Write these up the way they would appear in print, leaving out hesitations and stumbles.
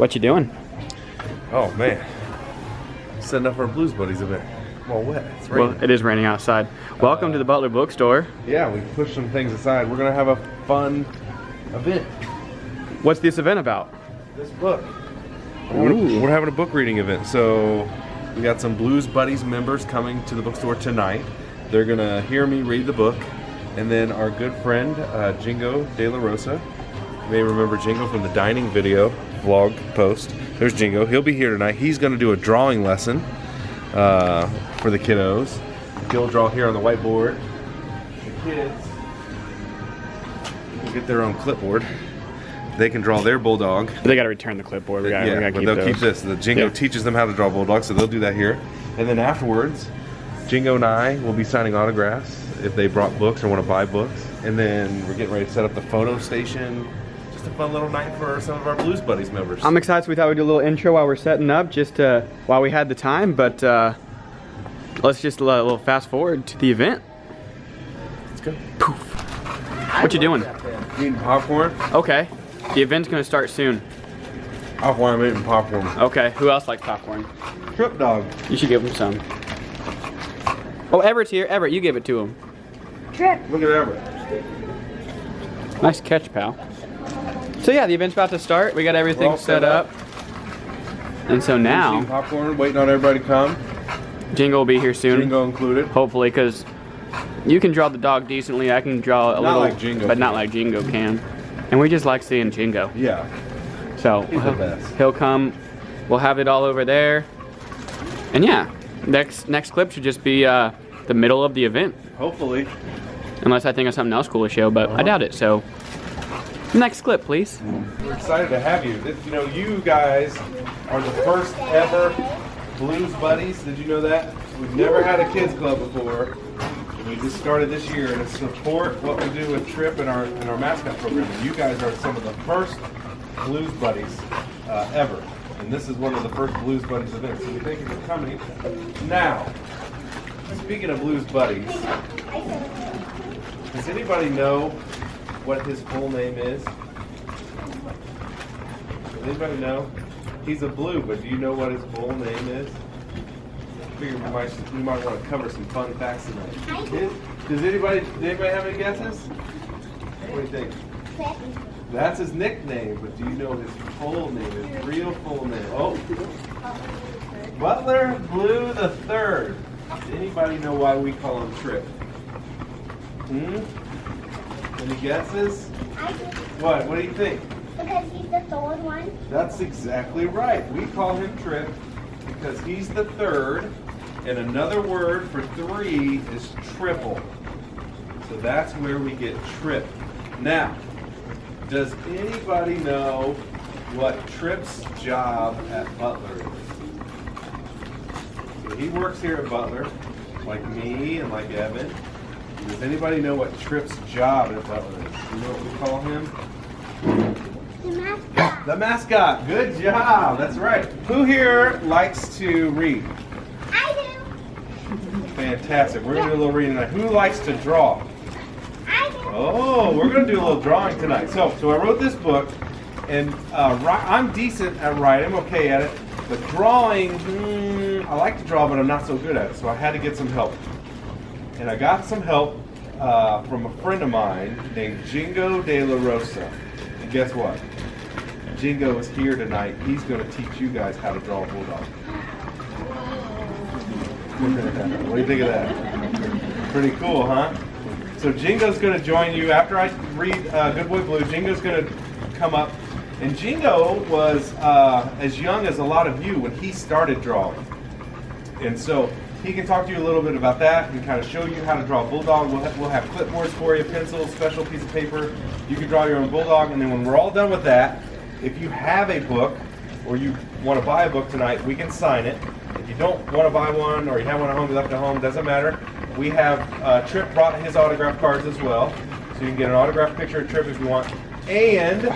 What you doing? Oh man, setting up our Blues Buddies event. Well, wet. It's raining. Well, it is raining outside. Welcome to the Butler Bookstore. Yeah, we pushed some things aside. We're gonna have a fun event. What's this event about? This book. We're having a book reading event. So we got some Blues Buddies members coming to the bookstore tonight. They're gonna hear me read the book, and then our good friend Jingo De La Rosa. You may remember Jingo from the dining video vlog post. There's Jingo. He'll be here tonight. He's gonna do a drawing lesson for the kiddos. He'll draw here on the whiteboard. The kids will get their own clipboard. They can draw their bulldog. They got to return the clipboard. We gotta but keep they'll those. keep this. The Jingo teaches them how to draw bulldogs, so they'll do that here. And then afterwards, Jingo and I will be signing autographs if they brought books or want to buy books. And then we're getting ready to set up the photo station. Just a fun little night for some of our Blues Buddies members. I'm excited. So we thought we'd do a little intro while we're setting up, just while we had the time. But let's just a little fast forward to the event. Let's go. Poof. What you doing? Eating popcorn? Okay. The event's gonna start soon. Off while I'm eating popcorn. Okay. Who else likes popcorn? Trip dog. You should give him some. Oh, Everett's here. Everett, you give it to him. Trip. Look at Everett. Nice catch, pal. So yeah, the event's about to start. We got everything set up. And so Eating now, popcorn, waiting on everybody to come. Jingo will be here soon. Jingo included. Hopefully, because you can draw the dog decently. I can draw a little, like Jingo but can. not like Jingo can. And we just like seeing Jingo. Yeah. So He's the best. he'll come. We'll have it all over there. And yeah, next clip should just be the middle of the event. Hopefully. Unless I think of something else cool to show, but I doubt it. So next clip, please. We're excited to have you. You know, you guys are the first ever Blues Buddies. Did you know that? We've never had a kids club before. We just started this year to support what we do with Trip and our mascot program. And you guys are some of the first Blues Buddies ever. And this is one of the first Blues Buddies events. So we thank you for coming. Now, speaking of Blues Buddies, does anybody know what his full name is? Does anybody know? He's a blue, but do you know what his full name is? I figure we might want to cover some fun facts tonight. Does anybody have any guesses? What do you think? That's his nickname, but do you know his full name, his real full name? Oh, Butler Blue the Third. Does anybody know why we call him Trip? Any guesses? I do. What? What do you think? Because he's the third one. That's exactly right. We call him Trip because he's the third, and another word for three is triple. So that's where we get Trip. Now, does anybody know what Trip's job at Butler is? So he works here at Butler, like me and like Evan. Does anybody know what Trip's job at Butler is? You know what we call him? The mascot. The mascot. Good job. That's right. Who here likes to read? I do. Fantastic. We're going to do a little reading tonight. Who likes to draw? I do. Oh, we're going to do a little drawing tonight. So I wrote this book, and I'm decent at writing. I'm okay at it. But drawing, I like to draw, but I'm not so good at it. So I had to get some help. And I got some help from a friend of mine named Jingo De La Rosa. And guess what? Jingo is here tonight. He's going to teach you guys how to draw a bulldog. What do you think of that? Pretty cool, huh? So Jingo's going to join you after I read Good Boy Blue. Jingo's going to come up. And Jingo was as young as a lot of you when he started drawing. And so he can talk to you a little bit about that and kind of show you how to draw a bulldog. We'll have clipboards for you, pencils, special piece of paper. You can draw your own bulldog. And then when we're all done with that, if you have a book or you want to buy a book tonight, we can sign it. If you don't want to buy one or you have one at home, you left at home, doesn't matter. We have Trip brought his autograph cards as well. So you can get an autographed picture of Trip if you want. And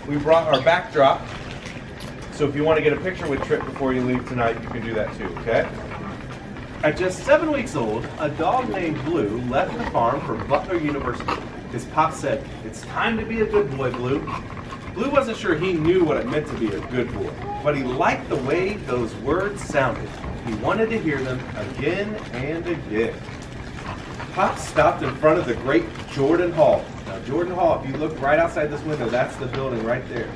we brought our backdrop. So if you want to get a picture with Trip before you leave tonight, you can do that too, okay? At just 7 weeks old, a dog named Blue left the farm for Butler University. His pop said, "It's time to be a good boy, Blue." Blue wasn't sure he knew what it meant to be a good boy, but he liked the way those words sounded. He wanted to hear them again and again. Pop stopped in front of the great Jordan Hall. Now, Jordan Hall, if you look right outside this window, that's the building right there.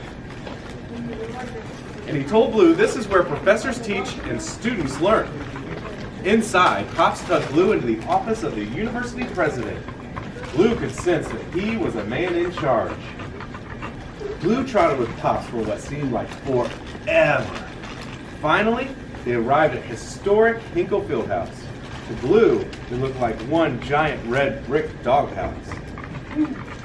And he told Blue this is where professors teach and students learn. Inside, Pops tugged Blue into the office of the university president. Blue could sense that he was a man in charge. Blue trotted with Pops for what seemed like forever. Finally, they arrived at historic Hinkle Fieldhouse. To Blue, it looked like one giant red brick doghouse.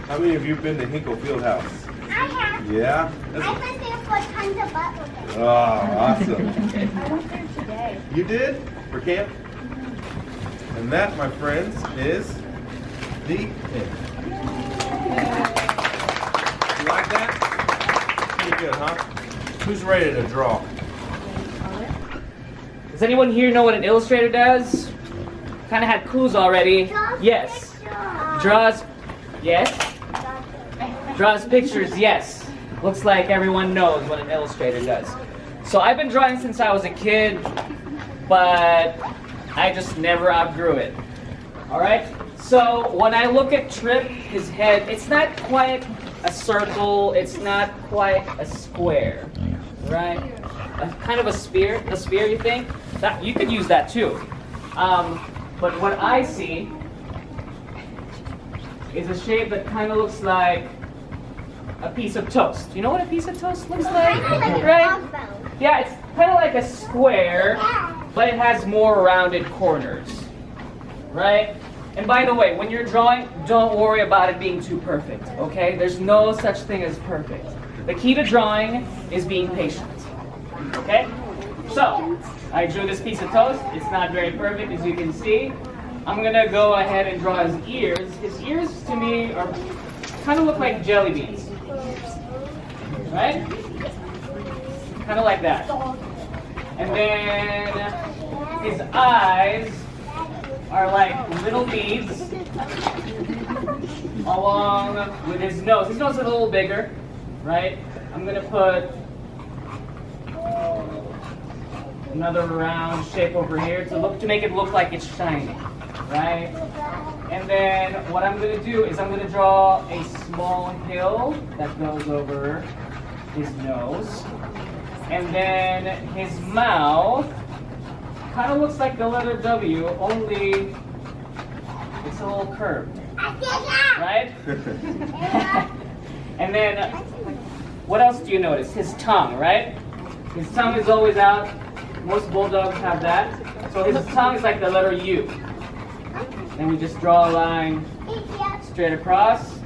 How many of you have been to Hinkle Fieldhouse? I have. Yeah? I went there for tons of Butler Bookstore. Oh, awesome. I went there today. You did? For camp? And that, my friends, is the end. You like that? Pretty good, huh? Who's ready to draw? Does anyone here know what an illustrator does? Kind of had clues already. Yes. Draws. Yes. Draws pictures. Yes. Looks like everyone knows what an illustrator does. So I've been drawing since I was a kid, but I just never outgrew it. All right. So when I look at Trip, his head, it's not quite a circle. It's not quite a square, right? Kind of a sphere. A sphere, you think? That you could use that too. But what I see is a shape that kind of looks like a piece of toast. You know what a piece of toast looks like? Right? Yeah, it's kind of like a square, but it has more rounded corners. Right? And by the way, when you're drawing, don't worry about it being too perfect, okay? There's no such thing as perfect. The key to drawing is being patient. Okay? So, I drew this piece of toast. It's not very perfect, as you can see. I'm gonna go ahead and draw his ears. His ears, to me, are kind of look like jelly beans. Right? Kind of like that. And then his eyes are like little beads along with his nose. His nose is a little bigger, right? I'm gonna put another round shape over here to make it look like it's shining, right? And then what I'm going to do is I'm going to draw a small hill that goes over his nose. And then his mouth kind of looks like the letter W, only it's a little curved, right? And then what else do you notice? His tongue, right? His tongue is always out. Most bulldogs have that. So his tongue is like the letter U. Then we just draw a line straight across.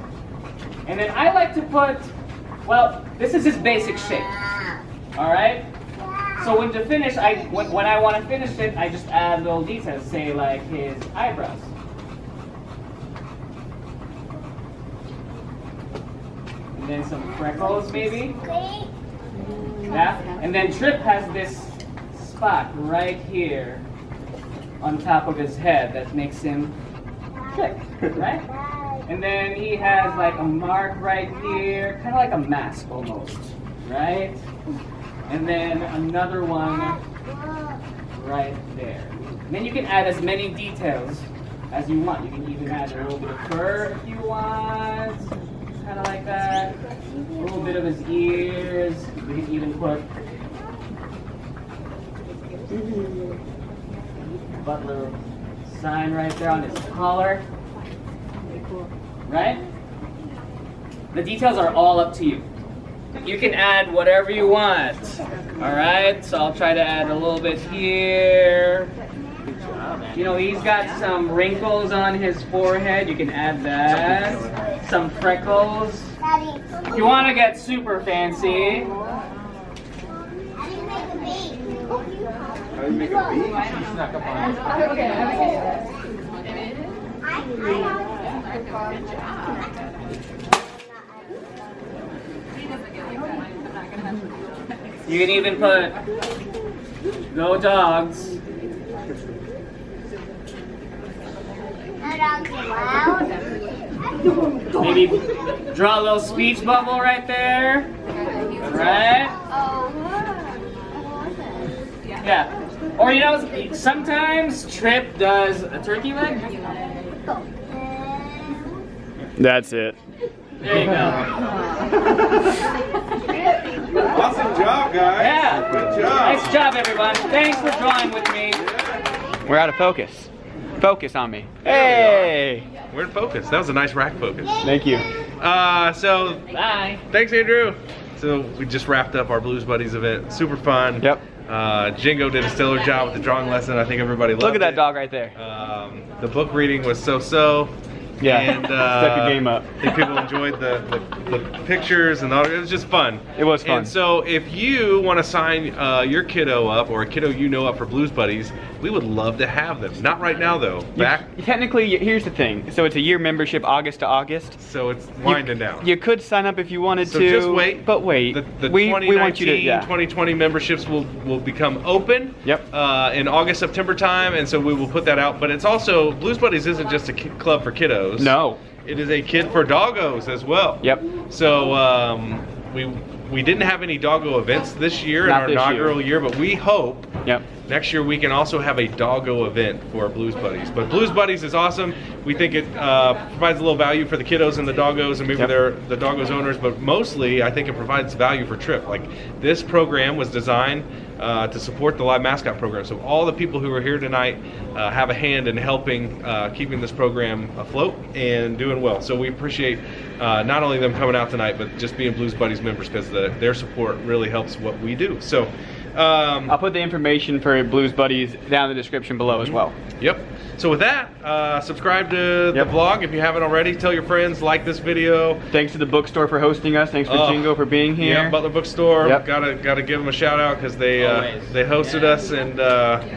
And then I like to put, well, this is his basic shape. All right? So when to finish, when I want to finish it, I just add little details, say like his eyebrows. And then some freckles maybe. Yeah? And then Trip has this spot right here on top of his head that makes him Trip, right? And then he has like a mark right here, kind of like a mask almost, right? And then another one right there. And then you can add as many details as you want. You can even add a little bit of fur if you want, kind of like that. A little bit of his ears. You can even put Butler sign right there on his collar. Right? The details are all up to you. You can add whatever you want. Alright, so I'll try to add a little bit here. You know, he's got some wrinkles on his forehead. You can add that. Some freckles. If you want to get super fancy. How do you make a bee? You snuck up on You can even put "Go Dogs." No dogs allowed. Maybe draw a little speech bubble right there. Right? Yeah. Or you know, sometimes Trip does a turkey leg. That's it. There you go. Awesome job, guys. Yeah. Good job. Nice job, everyone. Thanks for drawing with me. We're out of focus. Focus on me. Hey! We're in focus. That was a nice rack focus. Thank you. So Bye. thanks, Andrew. So we just wrapped up our Blues Buddies event. Super fun. Yep. Jingo did a stellar job with the drawing lesson. I think everybody loved it. Look at that dog right there. The book reading was so-so. Yeah. And Step your game up. I think people enjoyed the pictures and all. It was just fun. It was fun. And so if you want to sign your kiddo up or a kiddo you know up for Blues Buddies, we would love to have them. Not right now though. Technically, here's the thing. So it's a year membership, August to August. So it's winding down. You could sign up if you wanted So to. just wait. But wait. The we want you to. 2020 memberships will become open. Yep. In August, September time, and so we will put that out. But it's also Blues Buddies isn't just a club for kiddos. No. It is a kid for doggos as well. Yep. So we didn't have any doggo events this year in Not our this inaugural year, but we hope Yep. next year we can also have a doggo event for Blues Buddies. But Blues Buddies is awesome. We think it provides a little value for the kiddos and the doggos and maybe Yep. the doggos owners, but mostly I think it provides value for Trip. Like this program was designed to support the live mascot program. So all the people who are here tonight have a hand in helping keeping this program afloat and doing well. So we appreciate not only them coming out tonight, but just being Blues Buddies members because their support really helps what we do. So I'll put the information for Blues Buddies down in the description below as well. Yep. So with that, subscribe to Yep. the vlog if you haven't already. Tell your friends, like this video. Thanks to the bookstore for hosting us. Thanks for Jingo for being here. Yeah, Butler Bookstore. Yep. Gotta give them a shout out because they Always. they hosted us and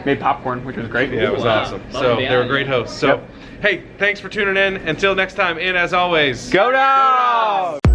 Made popcorn, which was great. yeah, it was Wow. awesome. Love So the they were idea. great hosts. So Yep. hey, thanks for tuning in. Until next time, and as always, Go Dogs!